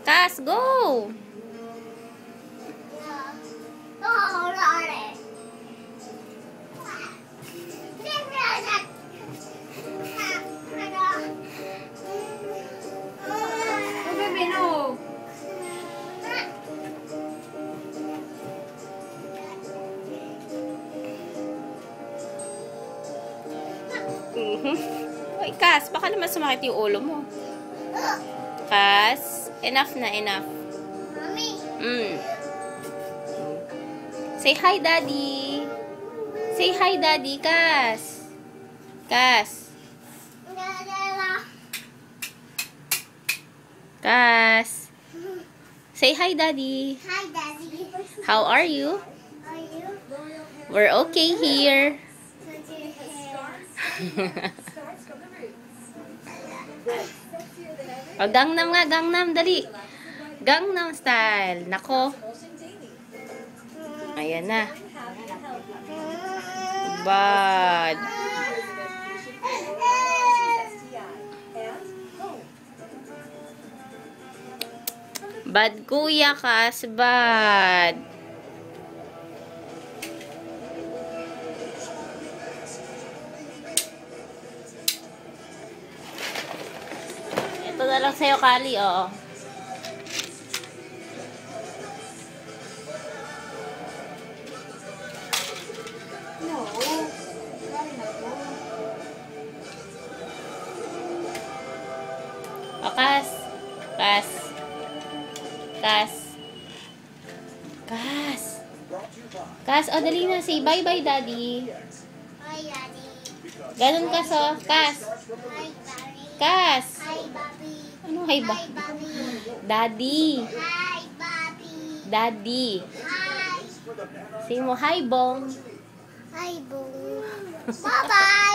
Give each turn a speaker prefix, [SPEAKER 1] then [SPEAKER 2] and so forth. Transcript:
[SPEAKER 1] Cass, go! Uy, Cass, baka naman sumakit yung ulo mo. Cass, enough na, enough.
[SPEAKER 2] Mommy.
[SPEAKER 1] Say hi, Daddy. Say hi, Daddy, Cass. Cass. Cass. Say hi, Daddy.
[SPEAKER 2] Hi, Daddy.
[SPEAKER 1] How are you?
[SPEAKER 2] Are you?
[SPEAKER 1] We're okay here. O, Gangnam nga, Gangnam, dali. Gangnam style. Nako. Ayan na. Bad. Bad kuya, Cass. Bad. Ito na lang sa'yo, Kali, oo. O, Cass. Cass. Cass. Cass. Cass, o, dali na. Say bye-bye, Daddy.
[SPEAKER 2] Hi, Daddy.
[SPEAKER 1] Ganun ka, so. Cass.
[SPEAKER 2] Hi, Daddy.
[SPEAKER 1] Cass.
[SPEAKER 2] Hi, Bobby.
[SPEAKER 1] Ano, hi ba?
[SPEAKER 2] Hi, Bobby.
[SPEAKER 1] Daddy.
[SPEAKER 2] Hi, Bobby.
[SPEAKER 1] Daddy.
[SPEAKER 2] Hi.
[SPEAKER 1] Say mo, hi, Bong.
[SPEAKER 2] Hi, Boo. Bye-bye.